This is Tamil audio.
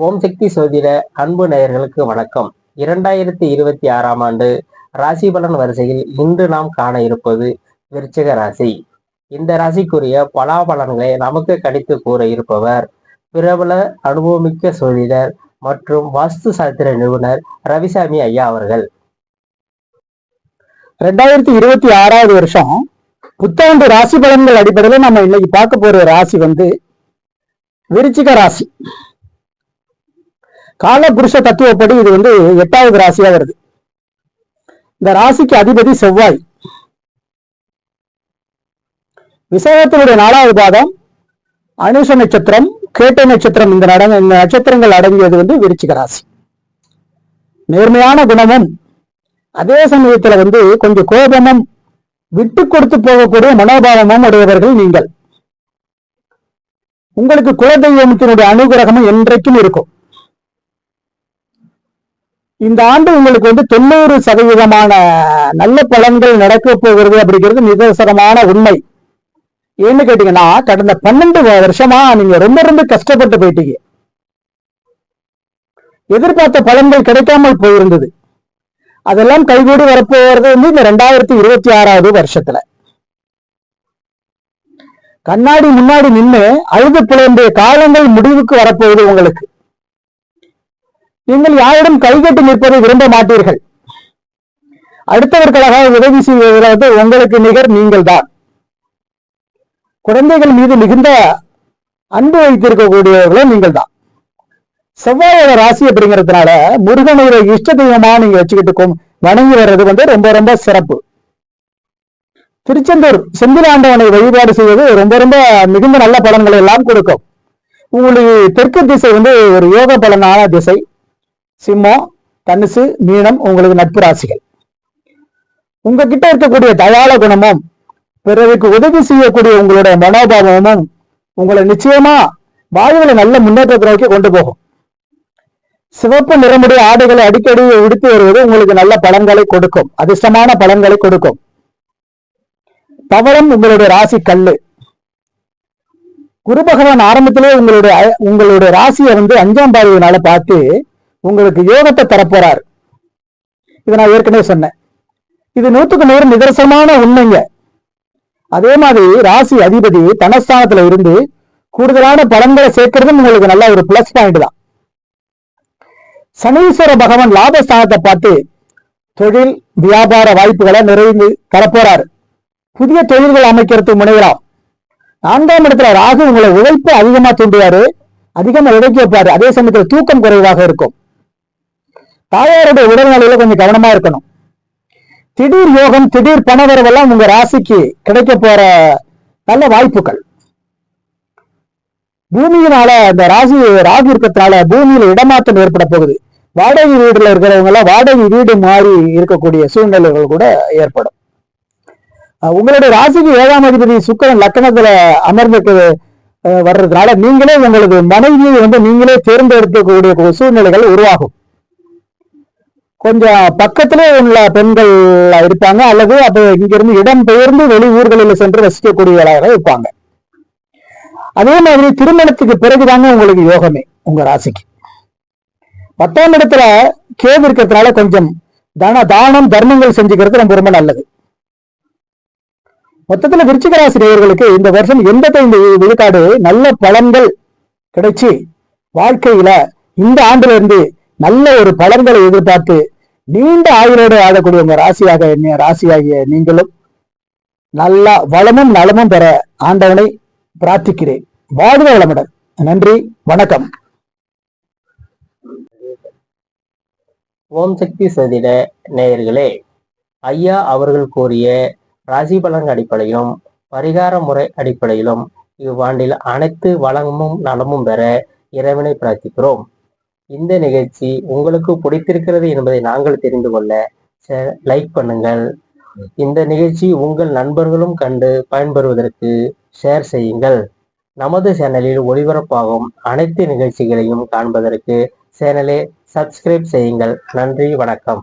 ஓம் சக்தி சோதிட அன்பு நேயர்களுக்கு வணக்கம். 2026ஆம் ஆண்டு ராசி பலன் வரிசையில் இன்று நாம் காண இருப்பது விருச்சிக ராசி. இந்த ராசிக்குரிய பலாபலன்களை நமக்கு கணித்து கூற இருப்பவர் பிரபல அனுபவமிக்க சோதிடர் மற்றும் வாஸ்து சாஸ்திர நிபுணர் ரவிசாமி ஐயா அவர்கள். 2026வது வருஷம் புத்தாண்டு ராசி பலன்கள் அடிப்படையில் நம்ம இன்னைக்கு பார்க்க போற ராசி விருச்சிக ராசி. கால புருஷ தத்துவப்படி இது 8வது ராசியா வருது. இந்த ராசிக்கு அதிபதி செவ்வாய். விசாகத்தினுடைய 4வது பாதம் அனுஷ நட்சத்திரம், கேட்டை நட்சத்திரம், இந்த நட்சத்திரங்கள் அடங்கியது விருச்சிக ராசி. நேர்மையான குணமும் அதே சமயத்துல கொஞ்சம் கோபமும் விட்டு கொடுத்து போகக்கூடிய மனோபாவமும் உடையவர்கள் நீங்கள். உங்களுக்கு குலதெய்வத்தினுடைய அனுகிரகமும் என்றைக்கும் இருக்கும். இந்த ஆண்டு உங்களுக்கு 90% நல்ல பலன்கள் நடக்க போகிறது அப்படிங்கிறது நிதர்சனமான உண்மை. ஏன்னு கேட்டீங்கன்னா, கடந்த 12 வருஷமா நீங்க ரொம்ப கஷ்டப்பட்டு போயிட்டீங்க. எதிர்பார்த்த பலன்கள் கிடைக்காமல் போயிருந்தது. அதெல்லாம் கைகூடி வரப்போகிறது இந்த 2026வது வருஷத்துல. கண்ணாடி முன்னாடி நின்று அழுது புலம்பிய காலங்கள் முடிவுக்கு வரப்போகுது உங்களுக்கு. நீங்கள் யாரிடம் கைகட்டி நிற்பதை விரும்ப மாட்டீர்கள். அடுத்தவர்களாக உதவி செய்வது உங்களுக்கு நிகர் நீங்கள் தான். குழந்தைகள் மீது மிகுந்த அன்பு வைத்திருக்கக்கூடியவர்களும் நீங்கள் தான். செவ்வாயோட ராசி அப்படிங்கிறதுனால முருகனுடைய இஷ்ட தெய்வமா நீங்க வச்சுக்கிட்டு வணங்கி வர்றது ரொம்ப சிறப்பு. திருச்செந்தூர் செந்திலாண்டவனை வழிபாடு செய்வது ரொம்ப மிகுந்த நல்ல பலன்களை எல்லாம் கொடுக்கும். உங்களுக்கு தெற்கு திசை ஒரு யோக பலனான திசை. சிம்மம், தனுசு, மீனம் உங்களுக்கு நட்பு ராசிகள். உங்ககிட்ட இருக்கக்கூடிய தயாள குணமும் பிறருக்கு உதவி செய்யக்கூடிய உங்களுடைய மனோபாவமும் உங்களை நிச்சயமா வாழ்வுல நல்ல முன்னேற்றத்தை நோக்கி கொண்டு போகும். சிவப்பு நிறமுடைய ஆடைகளை அடிக்கடி உடுத்தி வருவது உங்களுக்கு நல்ல பலன்களை கொடுக்கும், அதிர்ஷ்டமான பலன்களை கொடுக்கும். பவளம் உங்களுடைய ராசி கல்லு. குரு பகவான் ஆரம்பத்திலே உங்களுடைய ராசியை 5ஆம் பார்வையினால பார்த்து உங்களுக்கு யோகத்தை தரப்போறார். இதை நான் ஏற்கனவே சொன்னேன். இது 100க்கு 100 நிதர்சனமான உண்மைங்க. அதே மாதிரி ராசி அதிபதி தனஸ்தானத்துல இருந்து கூடுதலான பலன்களை சேர்க்கிறதும் உங்களுக்கு நல்ல ஒரு பிளஸ் பாயிண்ட் தான். சனீஸ்வர பகவான் லாபஸ்தானத்தை பார்த்து தொழில் வியாபார வாய்ப்புகளை நிறைந்து தரப்போறார். புதிய தொழில்கள் அமைக்கிறதுக்கு முனைகிறாம். 4ஆம் இடத்துல ராகு உங்களை உழைப்பு அதிகமா தூண்டுவாரு, அதிகமா உழைக்க வைப்பாரு. அதே சமயத்தில் தூக்கம் குறைவாக இருக்கும். தாயாருடைய உடல்நிலையில கொஞ்சம் கவனமா இருக்கணும். திடீர் யோகம், திடீர் பணவரவெல்லாம் உங்க ராசிக்கு கிடைக்க போற நல்ல வாய்ப்புகள். பூமியினால அந்த ராகு இருக்கிறதுனால பூமியில இடமாற்றம் ஏற்பட போகுது. வாடகை வீடுல இருக்கிறவங்க எல்லாம் வாடகை வீடு மாறி இருக்கக்கூடிய சூழ்நிலைகள் கூட ஏற்படும். உங்களுடைய ராசிக்கு 7ஆம் அதிபதி சுக்கிரன் லக்னத்துல அமர்ந்து வர்றதுனால நீங்களே உங்களது மனைவியை நீங்களே தேர்ந்தெடுக்கக்கூடிய சூழ்நிலைகள் உருவாகும். கொஞ்சம் பக்கத்திலே உள்ள பெண்கள் இருப்பாங்க, அல்லது அப்ப இங்கிருந்து இடம் பெயர்ந்து வெளி ஊர்களில் சென்று வசிக்கக்கூடியவர்களாக இருப்பாங்க. அதே மாதிரி திருமணத்துக்கு பிறகுதாங்க உங்களுக்கு யோகமே உங்க ராசிக்கு. 10ஆம் இடத்துல கேது இருக்கிறதுனால கொஞ்சம் தானம் தர்மங்கள் செஞ்சுக்கிறது ரொம்ப நல்லது. மொத்தத்துல விருச்சிக ராசி நேயர்களுக்கு இந்த வருஷம் 85 விழுக்காடு நல்ல பலன்கள் கிடைச்சி வாழ்க்கையில இந்த ஆண்டுல இருந்து நல்ல ஒரு பலன்களை எதிர்பார்த்து நீண்ட ஆயுளோடு ஆடக்கூடிய உங்க ராசியாகிய நீங்களும் நல்ல வளமும் நலமும் பெற ஆண்டவனை பிரார்த்திக்கிறேன். வாழ்க வளமுடன். நன்றி, வணக்கம். ஓம் சக்தி சோதிட நேயர்களே, ஐயா அவர்கள் கூறிய ராசி பலன் அடிப்படையிலும் பரிகார முறை அடிப்படையிலும் இவ்வாண்டில் அனைத்து வளமும் நலமும் பெற இறைவனை பிரார்த்திக்கிறோம். இந்த நிகழ்ச்சி உங்களுக்கு பிடித்திருக்கிறது என்பதை நாங்கள் தெரிந்து கொள்ள லைக் பண்ணுங்கள். இந்த நிகழ்ச்சி உங்கள் நண்பர்களும் கண்டு பயன்பெறுவதற்கு ஷேர் செய்யுங்கள். நமது சேனலில் ஒளிபரப்பாகும் அனைத்து நிகழ்ச்சிகளையும் காண்பதற்கு சேனலை சப்ஸ்கிரைப் செய்யுங்கள். நன்றி, வணக்கம்.